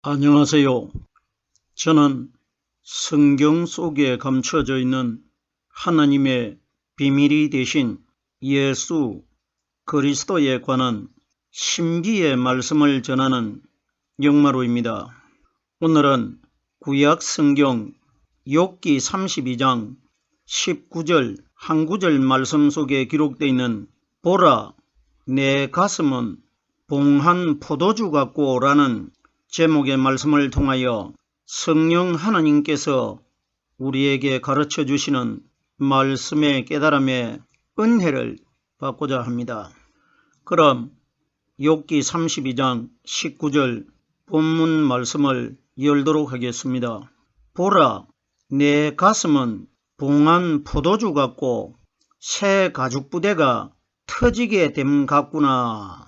안녕하세요. 저는 성경 속에 감춰져 있는 하나님의 비밀이 되신 예수 그리스도에 관한 신비의 말씀을 전하는 영마루입니다. 오늘은 구약 성경 욥기 32장 19절 한 구절 말씀 속에 기록되어 있는 보라, 내 가슴은 봉한 포도주 같고 라는 제목의 말씀을 통하여 성령 하나님께서 우리에게 가르쳐 주시는 말씀의 깨달음의 은혜를 받고자 합니다. 그럼 욥기 32장 19절 본문 말씀을 열도록 하겠습니다. 보라, 내 가슴은 봉한 포도주 같고 새 가죽부대가 터지게 됨 같구나.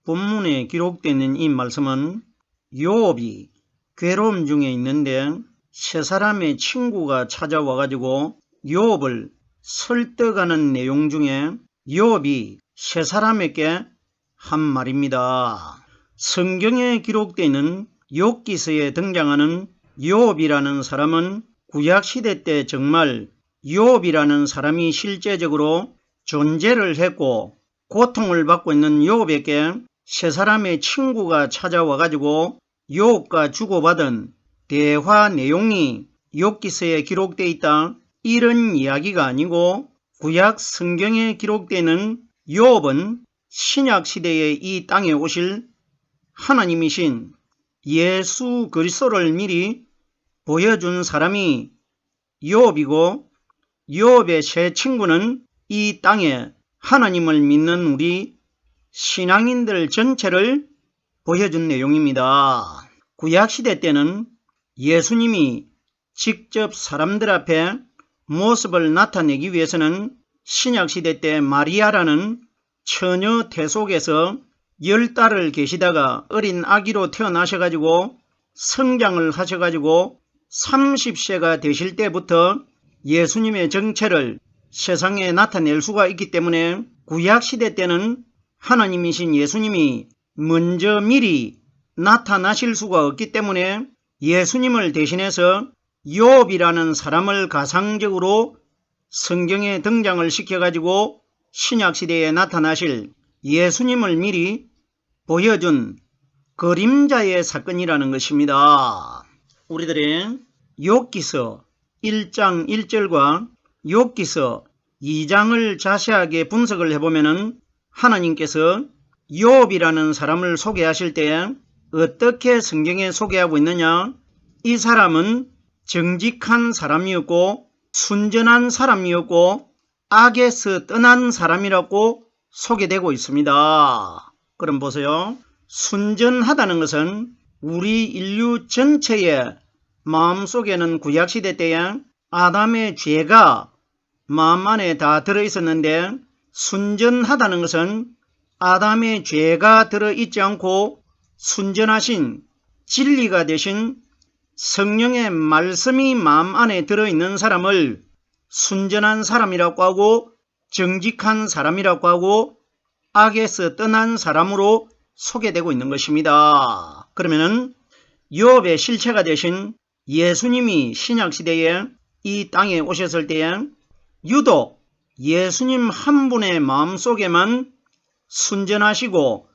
본문에 기록되어 있는 이 말씀은 욥이 괴로움 중에 있는데 세 사람의 친구가 찾아와가지고 욥을 설득하는 내용 중에 욥이 세 사람에게 한 말입니다. 성경에 기록되어 있는 욥기서에 등장하는 욥이라는 사람은 구약시대 때 정말 욥이라는 사람이 실제적으로 존재를 했고 고통을 받고 있는 욥에게 세 사람의 친구가 찾아와가지고 욥과 주고받은 대화 내용이 욥기서에 기록되어 있다, 이런 이야기가 아니고 구약 성경에 기록되는 욥은 신약시대에 이 땅에 오실 하나님이신 예수 그리스도를 미리 보여준 사람이 욥이고, 욥의 세 친구는 이 땅에 하나님을 믿는 우리 신앙인들 전체를 보여준 내용입니다. 구약시대 때는 예수님이 직접 사람들 앞에 모습을 나타내기 위해서는 신약시대 때 마리아라는 처녀 태속에서 10달을 계시다가 어린 아기로 태어나셔가지고 성장을 하셔가지고 30세가 되실 때부터 예수님의 정체를 세상에 나타낼 수가 있기 때문에 구약시대 때는 하나님이신 예수님이 먼저 미리 나타나실 수가 없기 때문에 예수님을 대신해서 욥이라는 사람을 가상적으로 성경에 등장을 시켜가지고 신약시대에 나타나실 예수님을 미리 보여준 그림자의 사건이라는 것입니다. 우리들의 욥기서 1장 1절과 욥기서 2장을 자세하게 분석을 해보면은 하나님께서 욥이라는 사람을 소개하실 때 어떻게 성경에 소개하고 있느냐? 이 사람은 정직한 사람이었고 순전한 사람이었고 악에서 떠난 사람이라고 소개되고 있습니다. 그럼 보세요. 순전하다는 것은 우리 인류 전체의 마음속에는 구약시대 때에 아담의 죄가 마음 안에 다 들어있었는데, 순전하다는 것은 아담의 죄가 들어있지 않고 순전하신 진리가 되신 성령의 말씀이 마음 안에 들어있는 사람을 순전한 사람이라고 하고 정직한 사람이라고 하고 악에서 떠난 사람으로 소개되고 있는 것입니다. 그러면은 욥의 실체가 되신 예수님이 신약시대에 이 땅에 오셨을 때에 유독 예수님 한 분의 마음속에만 순전하시고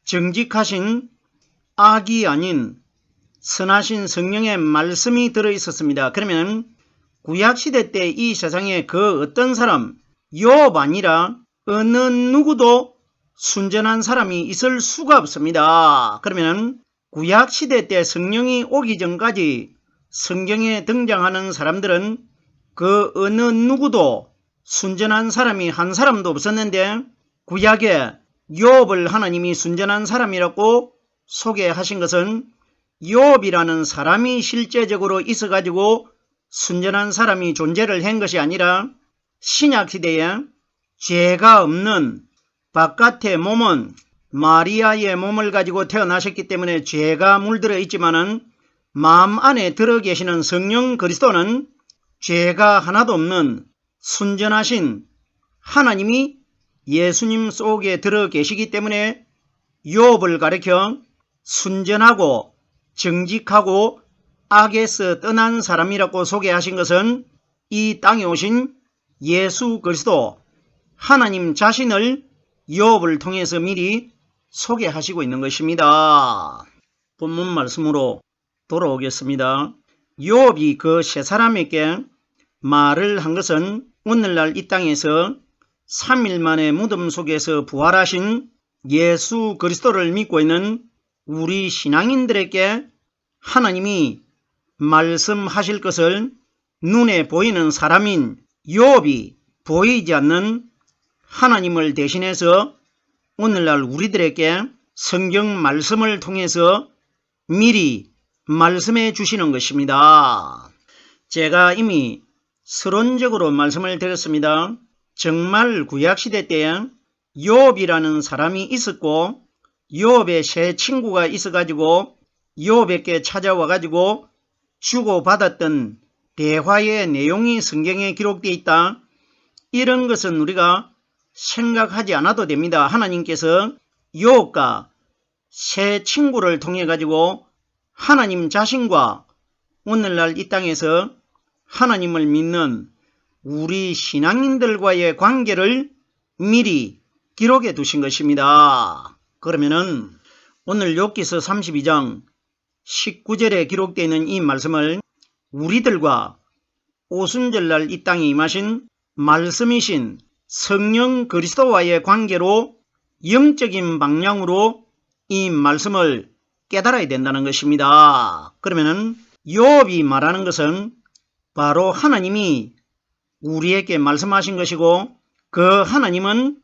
정직하신 악이 아닌 선하신 성령의 말씀이 들어있었습니다. 그러면 구약시대 때 이 세상에 그 어떤 사람, 욥 아니라 어느 누구도 순전한 사람이 있을 수가 없습니다. 그러면 구약시대 때 성령이 오기 전까지 성경에 등장하는 사람들은 그 어느 누구도 순전한 사람이 한 사람도 없었는데, 구약에 욥을 하나님이 순전한 사람이라고 소개하신 것은 욥이라는 사람이 실제적으로 있어가지고 순전한 사람이 존재를 한 것이 아니라 신약시대에 죄가 없는 바깥의 몸은 마리아의 몸을 가지고 태어나셨기 때문에 죄가 물들어 있지만은 마음 안에 들어 계시는 성령 그리스도는 죄가 하나도 없는 순전하신 하나님이 예수님 속에 들어 계시기 때문에 욥을 가리켜 순전하고 정직하고 악에서 떠난 사람이라고 소개하신 것은 이 땅에 오신 예수 그리스도 하나님 자신을 욥을 통해서 미리 소개하시고 있는 것입니다. 본문 말씀으로 돌아오겠습니다. 욥이 그 세 사람에게 말을 한 것은 오늘날 이 땅에서 3일 만에 무덤 속에서 부활하신 예수 그리스도를 믿고 있는 우리 신앙인들에게 하나님이 말씀하실 것을 눈에 보이는 사람인 욥이 보이지 않는 하나님을 대신해서 오늘날 우리들에게 성경 말씀을 통해서 미리 말씀해 주시는 것입니다. 제가 이미 서론적으로 말씀을 드렸습니다. 정말 구약시대 때에 욥이라는 사람이 있었고 욥의 세 친구가 있어가지고 욥에게 찾아와가지고 주고받았던 대화의 내용이 성경에 기록되어 있다. 이런 것은 우리가 생각하지 않아도 됩니다. 하나님께서 욥과 세 친구를 통해 가지고 하나님 자신과 오늘날 이 땅에서 하나님을 믿는 우리 신앙인들과의 관계를 미리 기록해 두신 것입니다. 그러면은 오늘 욥기서 32장 19절에 기록되어 있는 이 말씀을 우리들과 오순절날 이 땅에 임하신 말씀이신 성령 그리스도와의 관계로 영적인 방향으로 이 말씀을 깨달아야 된다는 것입니다. 그러면은 욥이 말하는 것은 바로 하나님이 우리에게 말씀하신 것이고 그 하나님은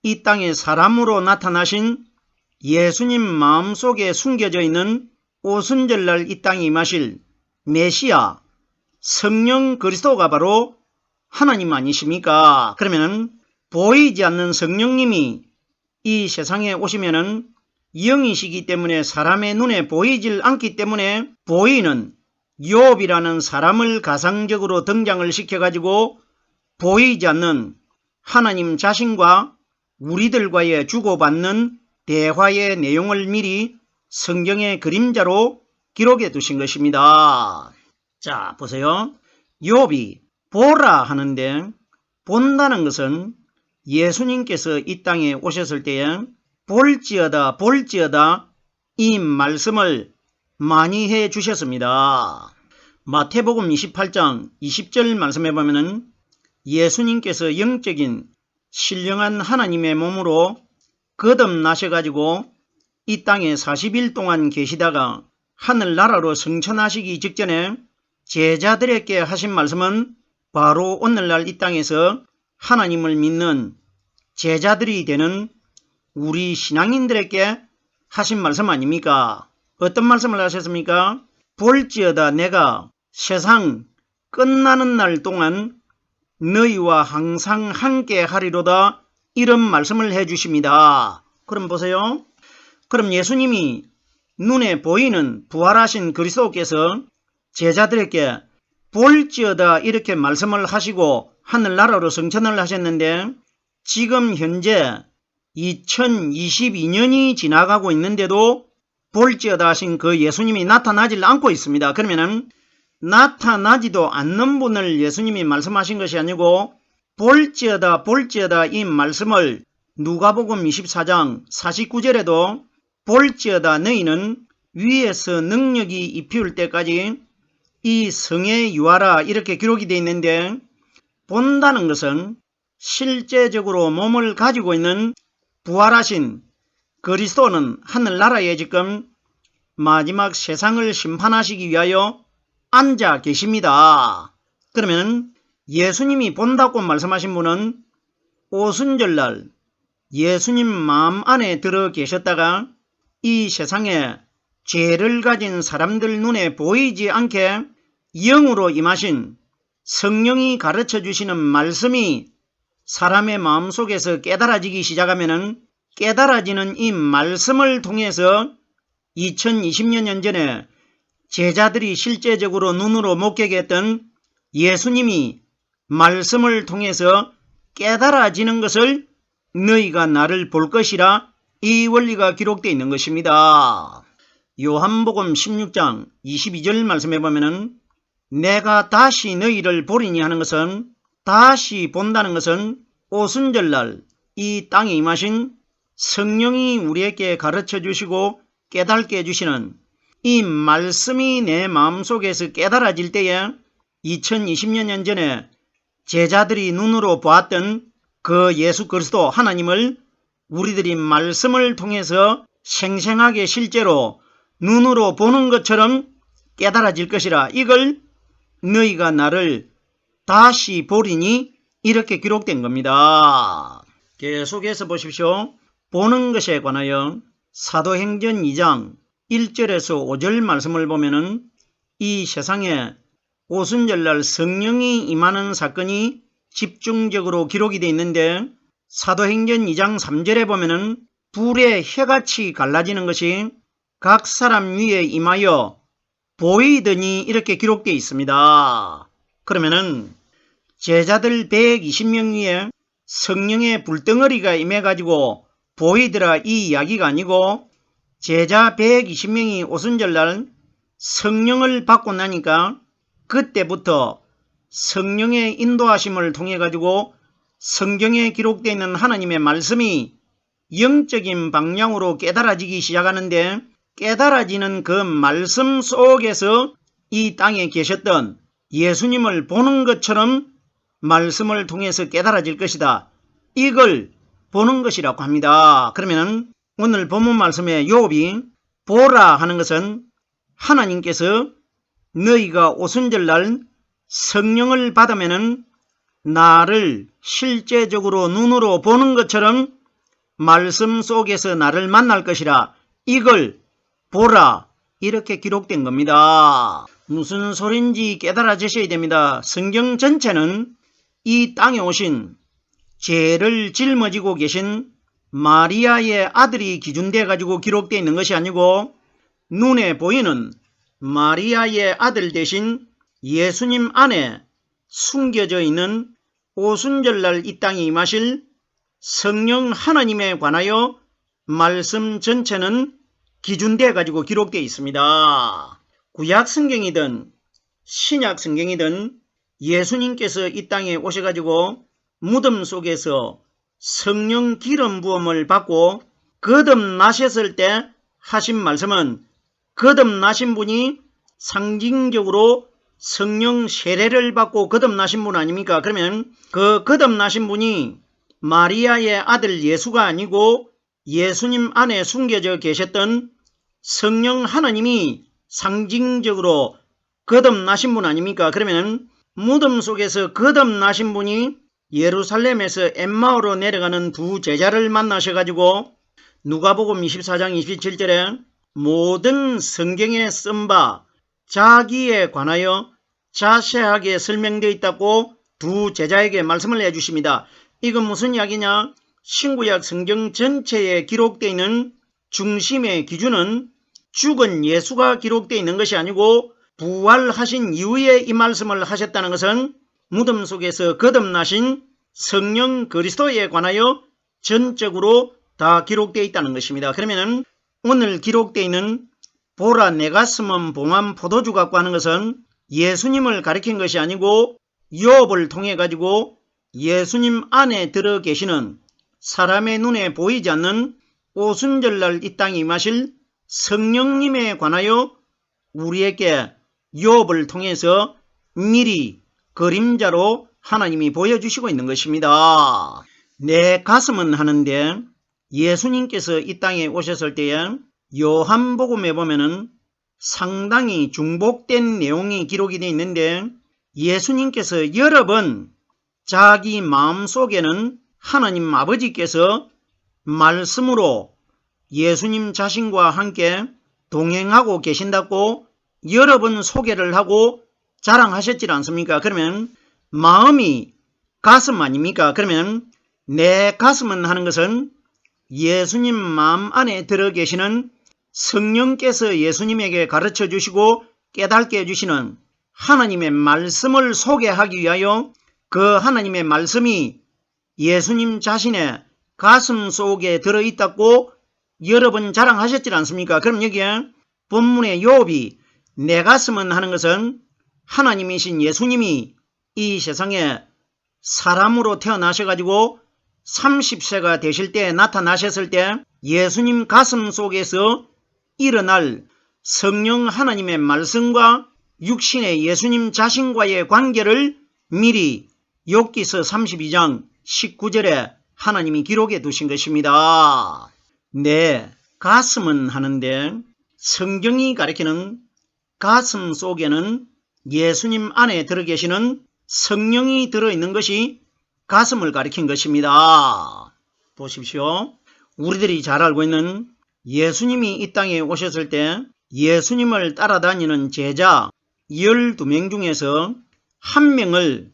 이 땅에 사람으로 나타나신 예수님 마음속에 숨겨져 있는 오순절날 이 땅에 임하실 메시아 성령 그리스도가 바로 하나님 아니십니까? 그러면은 보이지 않는 성령님이 이 세상에 오시면은 영이시기 때문에 사람의 눈에 보이질 않기 때문에 보이는 욥이라는 사람을 가상적으로 등장을 시켜가지고 보이지 않는 하나님 자신과 우리들과의 주고받는 대화의 내용을 미리 성경의 그림자로 기록해 두신 것입니다. 자, 보세요. 욥이 보라 하는데 본다는 것은 예수님께서 이 땅에 오셨을 때에 볼지어다 볼지어다 이 말씀을 많이 해 주셨습니다. 마태복음 28장 20절 말씀해 보면은 예수님께서 영적인 신령한 하나님의 몸으로 거듭나셔가지고 이 땅에 40일 동안 계시다가 하늘나라로 승천하시기 직전에 제자들에게 하신 말씀은 바로 오늘날 이 땅에서 하나님을 믿는 제자들이 되는 우리 신앙인들에게 하신 말씀 아닙니까? 어떤 말씀을 하셨습니까? 볼지어다 내가 세상 끝나는 날 동안 너희와 항상 함께 하리로다 이런 말씀을 해 주십니다. 그럼 보세요. 그럼 예수님이 눈에 보이는 부활하신 그리스도께서 제자들에게 볼지어다 이렇게 말씀을 하시고 하늘나라로 승천을 하셨는데 지금 현재 2022년이 지나가고 있는데도 볼지어다 하신 그 예수님이 나타나질 않고 있습니다. 그러면은 나타나지도 않는 분을 예수님이 말씀하신 것이 아니고 볼지어다 볼지어다 이 말씀을 누가복음 24장 49절에도 볼지어다 너희는 위에서 능력이 입히울 때까지 이 성에 유하라 이렇게 기록이 되어 있는데 본다는 것은 실제적으로 몸을 가지고 있는 부활하신 그리스도는 하늘나라에 지금 마지막 세상을 심판하시기 위하여 앉아 계십니다. 그러면 예수님이 본다고 말씀하신 분은 오순절날 예수님 마음 안에 들어 계셨다가 이 세상에 죄를 가진 사람들 눈에 보이지 않게 영으로 임하신 성령이 가르쳐 주시는 말씀이 사람의 마음속에서 깨달아지기 시작하면 깨달아지는 이 말씀을 통해서 2020년 전에 제자들이 실제적으로 눈으로 목격했던 예수님이 말씀을 통해서 깨달아지는 것을 너희가 나를 볼 것이라 이 원리가 기록되어 있는 것입니다. 요한복음 16장 22절 말씀해 보면은 내가 다시 너희를 보리니 하는 것은, 다시 본다는 것은 오순절날 이 땅에 임하신 성령이 우리에게 가르쳐 주시고 깨닫게 해주시는 이 말씀이 내 마음속에서 깨달아질 때에 2020년 전에 제자들이 눈으로 보았던 그 예수 그리스도 하나님을 우리들이 말씀을 통해서 생생하게 실제로 눈으로 보는 것처럼 깨달아질 것이라. 이걸 너희가 나를 다시 보리니 이렇게 기록된 겁니다. 계속해서 보십시오. 보는 것에 관하여 사도행전 2장 1절에서 5절 말씀을 보면은 이 세상에 오순절날 성령이 임하는 사건이 집중적으로 기록이 되어 있는데, 사도행전 2장 3절에 보면은 불의 혀같이 갈라지는 것이 각 사람 위에 임하여 보이더니 이렇게 기록되어 있습니다. 그러면은 제자들 120명 위에 성령의 불덩어리가 임해가지고 보이더라 이 이야기가 아니고, 제자 120명이 오순절날 성령을 받고 나니까 그때부터 성령의 인도하심을 통해 가지고 성경에 기록되어 있는 하나님의 말씀이 영적인 방향으로 깨달아지기 시작하는데, 깨달아지는 그 말씀 속에서 이 땅에 계셨던 예수님을 보는 것처럼 말씀을 통해서 깨달아질 것이다. 이걸 보는 것이라고 합니다. 그러면 오늘 본문 말씀에 욥이 보라 하는 것은 하나님께서 너희가 오순절날 성령을 받으면은 나를 실제적으로 눈으로 보는 것처럼 말씀 속에서 나를 만날 것이라. 이걸 보라 이렇게 기록된 겁니다. 무슨 소린지 깨달아지셔야 됩니다. 성경 전체는 이 땅에 오신 죄를 짊어지고 계신 마리아의 아들이 기준돼 가지고 기록되어 있는 것이 아니고, 눈에 보이는 마리아의 아들 대신 예수님 안에 숨겨져 있는 오순절날 이 땅에 임하실 성령 하나님에 관하여 말씀 전체는 기준돼 가지고 기록되어 있습니다. 구약 성경이든 신약 성경이든 예수님께서 이 땅에 오셔가지고 무덤 속에서 성령 기름 부음을 받고 거듭나셨을 때 하신 말씀은, 거듭나신 분이 상징적으로 성령 세례를 받고 거듭나신 분 아닙니까? 그러면 그 거듭나신 분이 마리아의 아들 예수가 아니고 예수님 안에 숨겨져 계셨던 성령 하나님이 상징적으로 거듭나신 분 아닙니까? 그러면 무덤 속에서 거듭나신 분이 예루살렘에서 엠마오로 내려가는 두 제자를 만나셔가지고 누가복음 24장 27절에 모든 성경에 쓴 바 자기에 관하여 자세하게 설명되어 있다고 두 제자에게 말씀을 해주십니다. 이건 무슨 이야기냐? 신구약 성경 전체에 기록되어 있는 중심의 기준은 죽은 예수가 기록되어 있는 것이 아니고 부활하신 이후에 이 말씀을 하셨다는 것은 무덤 속에서 거듭나신 성령 그리스도에 관하여 전적으로 다 기록되어 있다는 것입니다. 그러면 오늘 기록되어 있는 보라 내 가슴은 봉한 포도주 같고 하는 것은 예수님을 가리킨 것이 아니고 욥을 통해 가지고 예수님 안에 들어 계시는 사람의 눈에 보이지 않는 오순절날 이 땅에 임하실 성령님에 관하여 우리에게 욥을 통해서 미리 그림자로 하나님이 보여주시고 있는 것입니다. 내 가슴은 하는데 예수님께서 이 땅에 오셨을 때에 요한복음에 보면은 상당히 중복된 내용이 기록이 되어 있는데, 예수님께서 여러 번 자기 마음속에는 하나님 아버지께서 말씀으로 예수님 자신과 함께 동행하고 계신다고 여러 번 소개를 하고 자랑하셨지 않습니까? 그러면 마음이 가슴 아닙니까? 그러면 내 가슴은 하는 것은 예수님 마음 안에 들어 계시는 성령께서 예수님에게 가르쳐 주시고 깨닫게 해주시는 하나님의 말씀을 소개하기 위하여 그 하나님의 말씀이 예수님 자신의 가슴 속에 들어있다고 여러 번 자랑하셨지 않습니까? 그럼 여기에 본문의 요업이 내 가슴은 하는 것은 하나님이신 예수님이 이 세상에 사람으로 태어나셔가지고 30세가 되실 때 나타나셨을 때 예수님 가슴 속에서 일어날 성령 하나님의 말씀과 육신의 예수님 자신과의 관계를 미리 욥기서 32장 19절에 하나님이 기록해 두신 것입니다. 내 가슴은 하는데 성경이 가리키는 가슴 속에는 예수님 안에 들어계시는 성령이 들어있는 것이 가슴을 가리킨 것입니다. 보십시오. 우리들이 잘 알고 있는 예수님이 이 땅에 오셨을 때 예수님을 따라다니는 제자 12명 중에서 한 명을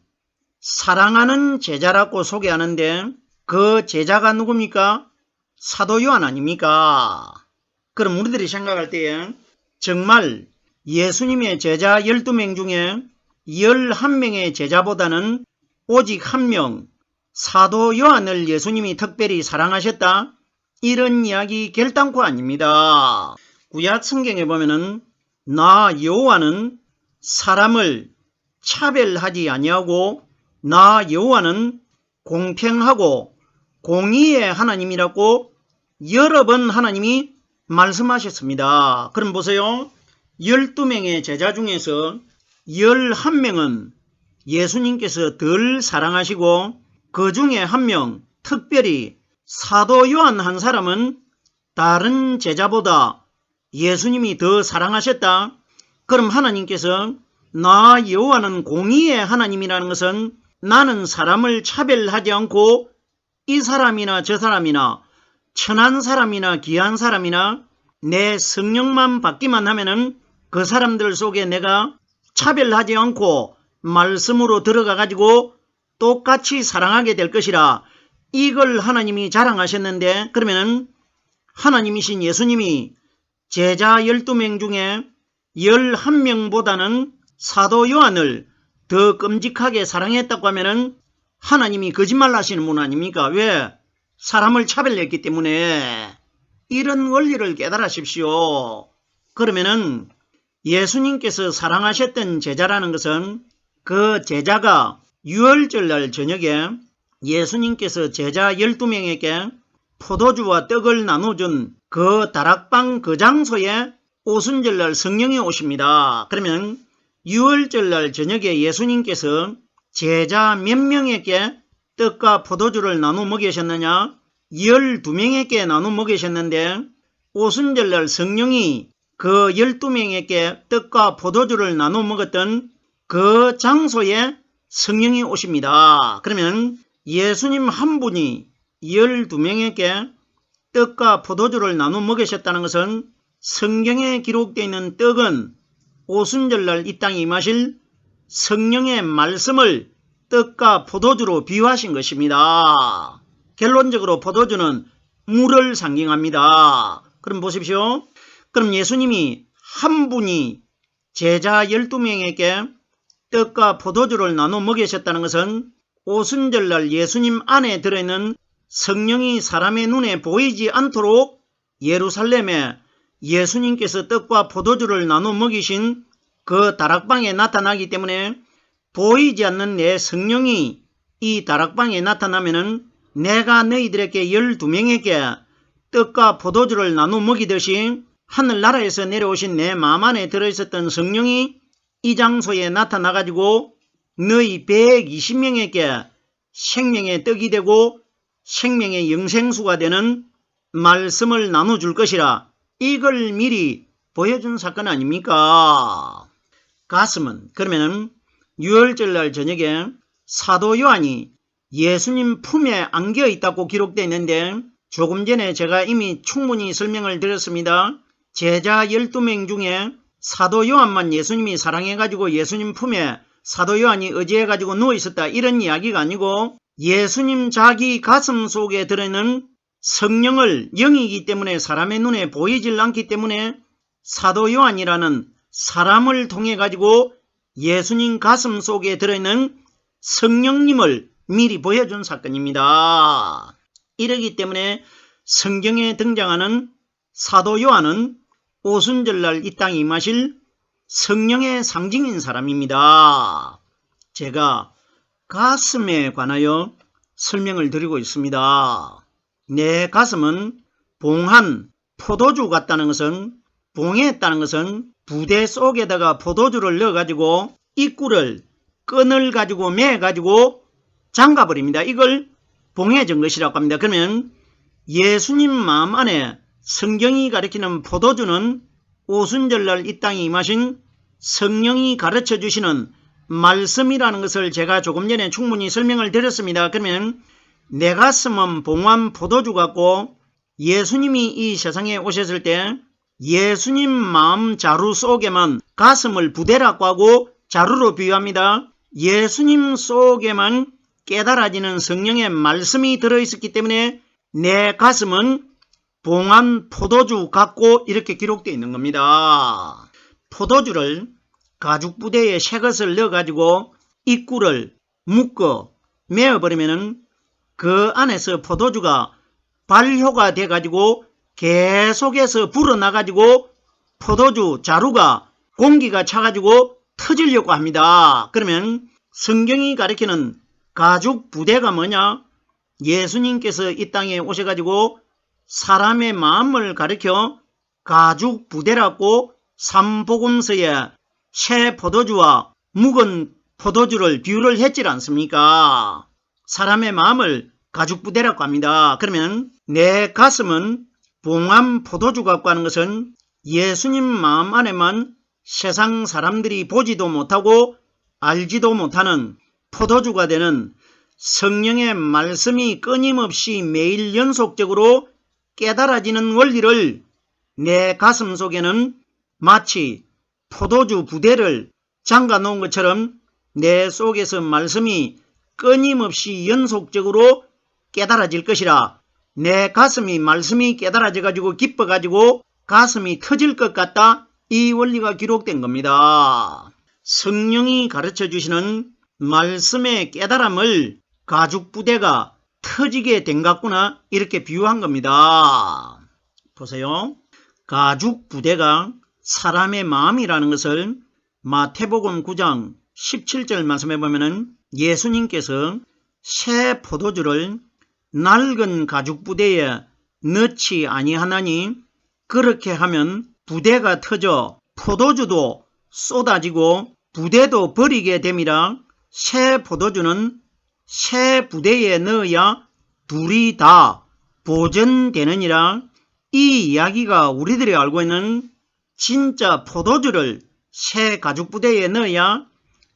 사랑하는 제자라고 소개하는데 그 제자가 누굽니까? 사도 요한 아닙니까? 그럼 우리들이 생각할 때에 정말 예수님의 제자 12명 중에 11명의 제자보다는 오직 한 명 사도 요한을 예수님이 특별히 사랑하셨다? 이런 이야기 결단코 아닙니다. 구약 성경에 보면은 나 여호와는 사람을 차별하지 아니하고 나 여호와는 공평하고 공의의 하나님이라고 여러 번 하나님이 말씀하셨습니다. 그럼 보세요. 12명의 제자 중에서 11명은 예수님께서 덜 사랑하시고 그 중에 한 명 특별히 사도 요한 한 사람은 다른 제자보다 예수님이 더 사랑하셨다. 그럼 하나님께서 나 여호와는 공의의 하나님이라는 것은 나는 사람을 차별하지 않고 이 사람이나 저 사람이나 천한 사람이나 귀한 사람이나 내 성령만 받기만 하면은 그 사람들 속에 내가 차별하지 않고 말씀으로 들어가 가지고 똑같이 사랑하게 될 것이라 이걸 하나님이 자랑하셨는데 그러면은 하나님이신 예수님이 제자 12명 중에 11명보다는 사도 요한을 더 끔찍하게 사랑했다고 하면은 하나님이 거짓말 하시는 분 아닙니까? 왜? 사람을 차별했기 때문에. 이런 원리를 깨달으십시오. 그러면은 예수님께서 사랑하셨던 제자라는 것은 그 제자가 유월절날 저녁에 예수님께서 제자 12명에게 포도주와 떡을 나눠준 그 다락방 그 장소에 오순절날 성령이 오십니다. 그러면 유월절날 저녁에 예수님께서 제자 몇 명에게 떡과 포도주를 나눠 먹이셨느냐? 12명에게 나눠 먹이셨는데 오순절날 성령이 그 12명에게 떡과 포도주를 나눠 먹었던 그 장소에 성령이 오십니다. 그러면 예수님 한 분이 12명에게 떡과 포도주를 나눠 먹이셨다는 것은 성경에 기록되어 있는 떡은 오순절날 이 땅에 임하실 성령의 말씀을 떡과 포도주로 비유하신 것입니다. 결론적으로 포도주는 물을 상징합니다. 그럼 보십시오. 그럼 예수님이 한 분이 제자 12명에게 떡과 포도주를 나눠 먹이셨다는 것은 오순절날 예수님 안에 들어있는 성령이 사람의 눈에 보이지 않도록 예루살렘에 예수님께서 떡과 포도주를 나눠 먹이신 그 다락방에 나타나기 때문에 보이지 않는 내 성령이 이 다락방에 나타나면은 내가 너희들에게 12명에게 떡과 포도주를 나눠 먹이듯이 하늘나라에서 내려오신 내 마음 안에 들어있었던 성령이 이 장소에 나타나가지고 너희 120명에게 생명의 떡이 되고 생명의 영생수가 되는 말씀을 나눠줄 것이라 이걸 미리 보여준 사건 아닙니까? 가슴은 그러면은 유월절날 저녁에 사도 요한이 예수님 품에 안겨 있다고 기록되어 있는데 조금 전에 제가 이미 충분히 설명을 드렸습니다. 제자 12명 중에 사도 요한만 예수님이 사랑해가지고 예수님 품에 사도 요한이 의지해가지고 누워있었다 이런 이야기가 아니고 예수님 자기 가슴 속에 들어있는 성령을 영이기 때문에 사람의 눈에 보이질 않기 때문에 사도 요한이라는 사람을 통해 가지고 예수님 가슴 속에 들어있는 성령님을 미리 보여준 사건입니다. 이러기 때문에 성경에 등장하는 사도 요한은 오순절날 이 땅에 임하실 성령의 상징인 사람입니다. 제가 가슴에 관하여 설명을 드리고 있습니다. 내 가슴은 봉한 포도주 같다는 것은, 봉에 있다는 것은 부대 속에다가 포도주를 넣어가지고 입구를 끈을 가지고 매가지고 잠가버립니다. 이걸 봉해 전 것이라고 합니다. 그러면 예수님 마음 안에 성경이 가리키는 포도주는 오순절날 이 땅에 임하신 성령이 가르쳐 주시는 말씀이라는 것을 제가 조금 전에 충분히 설명을 드렸습니다. 그러면 내 가슴은 봉한 포도주 같고, 예수님이 이 세상에 오셨을 때 예수님 마음 자루 속에만, 가슴을 부대라고 하고 자루로 비유합니다. 예수님 속에만 깨달아지는 성령의 말씀이 들어있었기 때문에 내 가슴은 봉한 포도주 같고 이렇게 기록되어 있는 겁니다. 포도주를 가죽 부대에 새 것을 넣어가지고 입구를 묶어 메어버리면 그 안에서 포도주가 발효가 돼가지고 계속해서 불어나가지고 포도주 자루가 공기가 차가지고 터지려고 합니다. 그러면 성경이 가리키는 가죽 부대가 뭐냐? 예수님께서 이 땅에 오셔가지고 사람의 마음을 가리켜 가죽 부대라고 삼복음서에 새 포도주와 묵은 포도주를 비유를 했지 않습니까? 사람의 마음을 가죽 부대라고 합니다. 그러면 내 가슴은 봉한 포도주 같고 하는 것은 예수님 마음 안에만 세상 사람들이 보지도 못하고 알지도 못하는 포도주가 되는 성령의 말씀이 끊임없이 매일 연속적으로 깨달아지는 원리를 내 가슴 속에는 마치 포도주 부대를 잠가 놓은 것처럼 내 속에서 말씀이 끊임없이 연속적으로 깨달아질 것이라, 내 가슴이 말씀이 깨달아져 가지고 기뻐 가지고 가슴이 터질 것 같다, 이 원리가 기록된 겁니다. 성령이 가르쳐 주시는 말씀의 깨달음을 가죽 부대가 터지게 된 것 같구나, 이렇게 비유한 겁니다. 보세요. 가죽 부대가 사람의 마음이라는 것을 마태복음 9장 17절 말씀해 보면은 예수님께서 새 포도주를 낡은 가죽 부대에 넣지 아니하나니 그렇게 하면 부대가 터져 포도주도 쏟아지고 부대도 버리게 됨이라. 새 포도주는 새 부대에 넣어야 둘이 다 보존되느니라. 이 이야기가 우리들이 알고 있는 진짜 포도주를 새 가죽 부대에 넣어야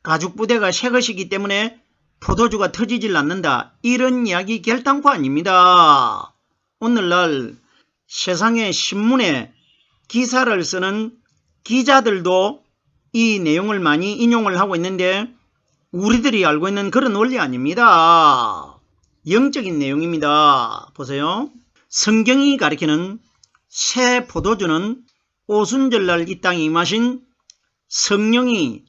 가죽 부대가 새 것이기 때문에 포도주가 터지질 않는다, 이런 이야기 결단코 아닙니다. 오늘날 세상의 신문에 기사를 쓰는 기자들도 이 내용을 많이 인용을 하고 있는데 우리들이 알고 있는 그런 원리 아닙니다. 영적인 내용입니다. 보세요. 성경이 가리키는 새 포도주는 오순절날 이 땅에 임하신 성령이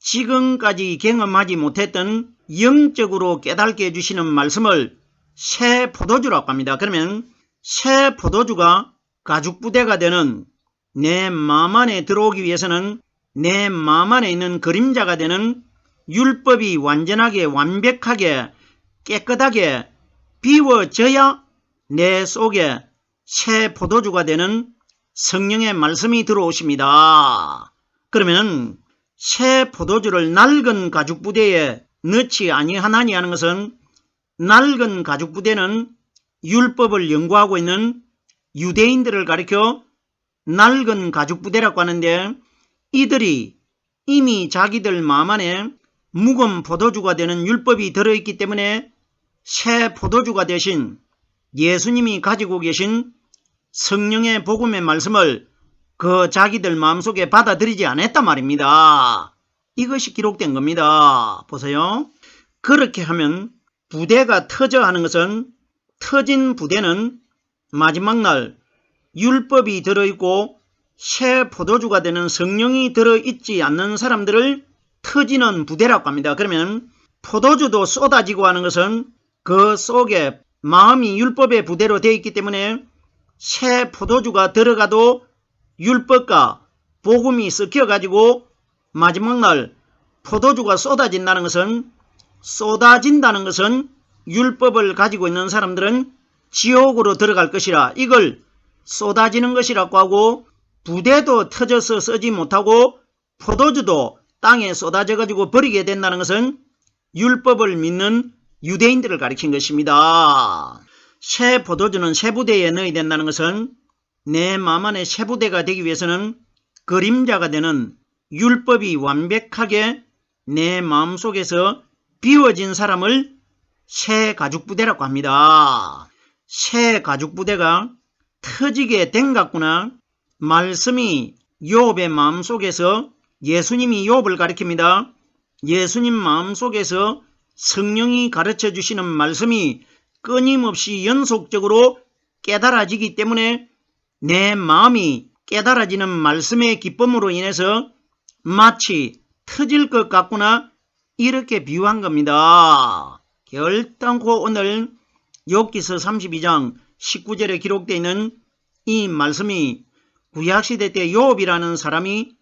지금까지 경험하지 못했던 영적으로 깨닫게 해주시는 말씀을 새 포도주라고 합니다. 그러면 새 포도주가 가죽 부대가 되는 내 마음 안에 들어오기 위해서는 내 마음 안에 있는 그림자가 되는 율법이 완전하게 완벽하게 깨끗하게 비워져야 내 속에 새 포도주가 되는 성령의 말씀이 들어오십니다. 그러면 새 포도주를 낡은 가죽 부대에 넣지 아니하나니 하는 것은, 낡은 가죽 부대는 율법을 연구하고 있는 유대인들을 가리켜 낡은 가죽 부대라고 하는데, 이들이 이미 자기들 마음 안에 묵은 포도주가 되는 율법이 들어있기 때문에 새 포도주가 되신 예수님이 가지고 계신 성령의 복음의 말씀을 그 자기들 마음속에 받아들이지 않았단 말입니다. 이것이 기록된 겁니다. 보세요. 그렇게 하면 부대가 터져 하는 것은, 터진 부대는 마지막 날 율법이 들어있고 새 포도주가 되는 성령이 들어있지 않는 사람들을 터지는 부대라고 합니다. 그러면 포도주도 쏟아지고 하는 것은 그 속에 마음이 율법의 부대로 되어 있기 때문에 새 포도주가 들어가도 율법과 복음이 섞여가지고 마지막 날 포도주가 쏟아진다는 것은 율법을 가지고 있는 사람들은 지옥으로 들어갈 것이라 이걸 쏟아지는 것이라고 하고, 부대도 터져서 쓰지 못하고 포도주도 땅에 쏟아져 가지고 버리게 된다는 것은 율법을 믿는 유대인들을 가리킨 것입니다. 새 포도주는 새 부대에 넣어야 된다는 것은 내 마음 안에 새 부대가 되기 위해서는 그림자가 되는 율법이 완벽하게 내 마음속에서 비워진 사람을 새 가죽부대라고 합니다. 새 가죽부대가 터지게 된 것 같구나. 말씀이 욥의 마음속에서, 예수님이 욥을 가리킵니다. 예수님 마음속에서 성령이 가르쳐 주시는 말씀이 끊임없이 연속적으로 깨달아지기 때문에 내 마음이 깨달아지는 말씀의 기쁨으로 인해서 마치 터질 것 같구나, 이렇게 비유한 겁니다. 결단코 오늘 욥기서 32장 19절에 기록되어 있는 이 말씀이 구약시대 때 욥이라는 사람이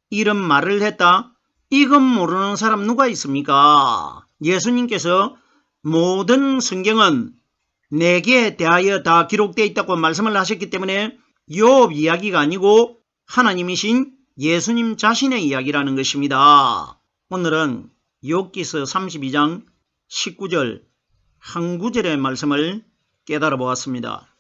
이런 말을 했다, 이건 모르는 사람 누가 있습니까? 예수님께서 모든 성경은 내게 대하여 다 기록되어 있다고 말씀을 하셨기 때문에 욥 이야기가 아니고 하나님이신 예수님 자신의 이야기라는 것입니다. 오늘은 욥기서 32장 19절 한 구절의 말씀을 깨달아 보았습니다.